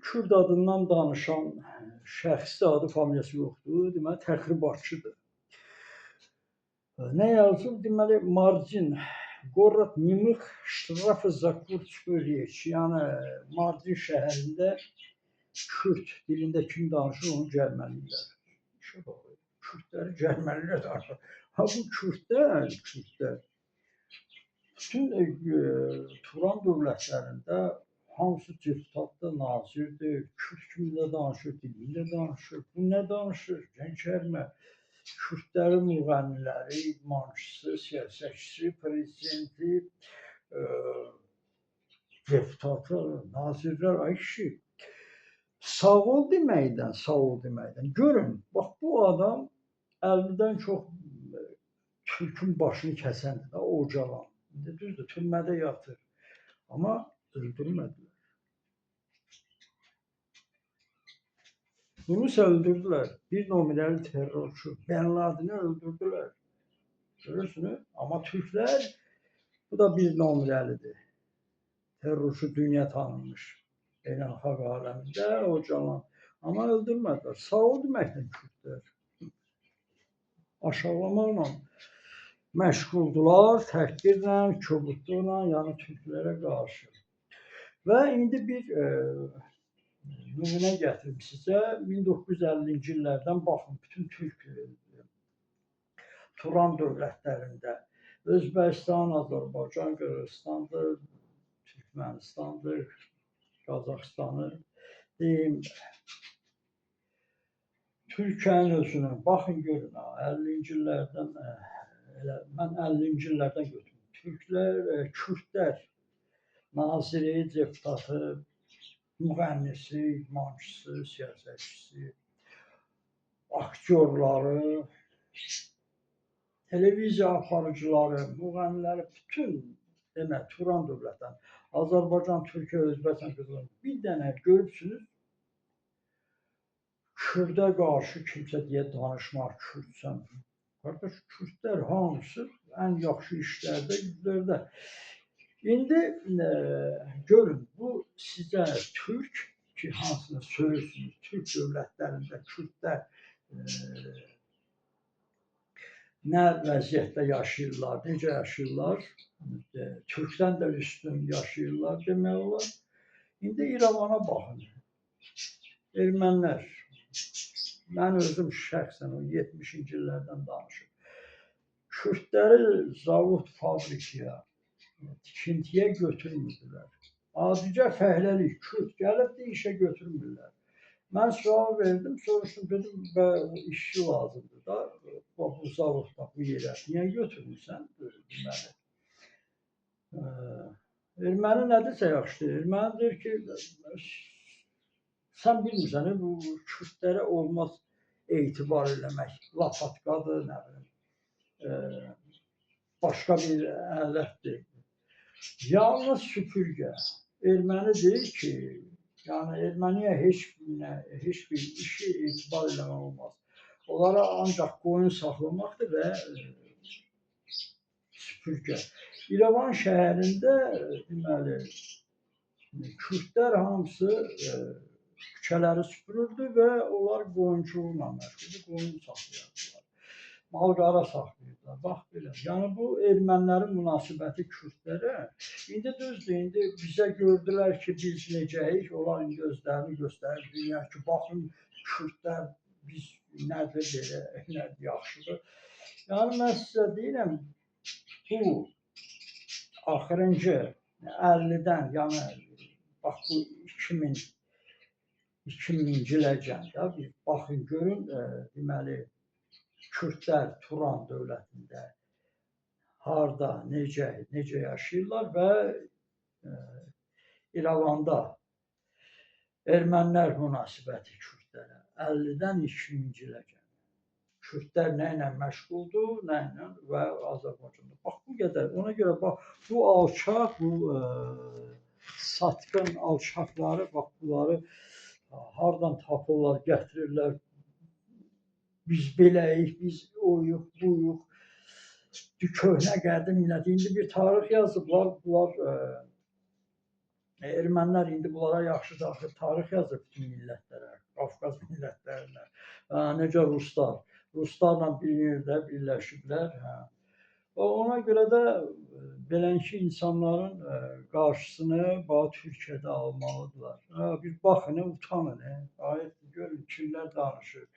Kürd adından danışan şəxsi adı, familiyası yoxdur. Deməli, təxribatçıdır. Nə yazıb? Deməli, margin город Немых штрафы за курдскую речь. Yəni, Mardin şəhərində Kürd dilində kim danışır, onu cərimələyirlər. İşə bax, Kürdləri cərimələyirlər. Ha, bu Kürdlər bütün Turan dövlətlərində hamısı deputatdır, nazirdir, Kürd kimlə danışır, dilində danışır. Bu nə danışır? Gəncərmə, Kürdlərin müğənniləri, idmançısı, siyasətçisi, prezidenti, deputatı, nazirlər, ay kişi. Sağ ol deməkdən. Görün, bax bu adam 50-dən çox Türkün başını kəsəndir də, Ocalan. Düzdür, türmədə yatır. Amma öldürmədilər. Bunu öldürdülər. Bir nömrəli terrorçu. Ben Laden'i öldürdülər. Görürsünüz? Amma Türklər, bu da bir nömrəlidir. Terrorçu dünya tanınmış. Beynəlxalq aləmində Ocalan. Amma öldürmədilər. Sağ ol deməklə Kürdlər. Aşağılamaqla məşğuldular, təhqirlə, kobudluqla, yəni Türklərə qarşı. Və indi bir nümunə gətirim sizə. 1950-ci illərdən baxın, bütün Türk Turan dövlətlərində Özbəkistan, Azərbaycan, Qırğızstandır, Türkmenistandır, Qazaxıstanı deyim. Türkiyənin özünü baxın görün, 50-ci illərdən mən 50-ci illərdən götürdüm. Türklər, Kürdlər naziri, deputatı, müğənnisi, idmançısı, siyasətçisi, aktyorları, televiziya aparıcıları, müğənniləri, bütün demək, Turan dövlətdən, Azərbaycan, Türkiyə, Özbəkistan, Qırğızıstan bir dənə görübsünüz, Kürdə qarşı kimsə deyə danışmaq, Kürdsən. Qardaş, Kürdlər hamısı ən yaxşı işlərdə, yüzlərdə. İndi görün, bu sizə Türk ki, hansını söyürsünüz, Türk dövlətlərində Kürdlər nə vəziyyətdə yaşayırlar, necə yaşayırlar, Türkdən də üstün yaşayırlar demək olar. İndi İrəvana baxın, ermənilər, mən özüm şəxsən o 70-ci illərdən danışım. Kürdləri zavod, fabrikaya, tikintiyə götürmürdülər. Adicə fəhləlik, Kürd gəlib də işə götürmürlər. Mən sual verdim, soruşdum, dedim, işçi lazımdır da, bu zavodda, bu yerə, niyə götürmürsən? Deməli. Erməni nədirsə yaxşıdır, erməni deyir ki, sən bilmirsən, bu Kürdlərə olmaz etibar eləmək, lapatqadır, nə bilim, başqa bir ələtdir. Yalnız süpürgə. Erməni deyir ki, yəni erməniyə heç bir işi etibar eləmək olmaz. Onlara ancaq qoyun saxlamaqdır və süpürgə. İrəvan şəhərində, deməli, Kürdlər hamısı küçələri süpürürdü və onlar qoyunçuluqla məşğuldur, qoyun saxlayırdılar. Mal-qara saxlayırdılar, bax belə. Yəni bu ermənilərin münasibəti Kürdlərə. İndi düzdür, indi bizə gördülər ki, biz necəyik, onlar indi özlərini göstərir dünya ki, baxın Kürdlər, biz nədir belə, nədir yaxşıdır. Yəni mən sizə deyirəm, bu axırıncı 50-dən, yəni bax bu 2000-ci iləcəndə bir baxın, görün, deməli, Kürdlər Turan dövlətində harda, necə yaşayırlar və İrəvanda ermənilər münasibəti Kürdlərə 50-dən 2000-ci iləcən. Kürdlər nə ilə məşğuldur, nə ilə və Azərbaycanda. Bax, bu qədər. Ona görə, bax, bu alçaq, bu satqın alçaqları, bax, bunları hardan tapırlar, gətirirlər. Biz beləyik, biz oyuq, buyuq. Köhnə qədim millət. İndi bir tarix yazıblar, bunlar Ermənilər indi bunlara yaxşı tarix yazır bütün millətlərə, Qafqaz millətlərinə. Necə ruslar. Ruslarla bir yerdə birləşiblər. Hə. Ona görə də belənkə insanların qarşısını bax Türkiyədə almalıdırlar. Bir baxın, utanın. Ayət görün kimlər danışır.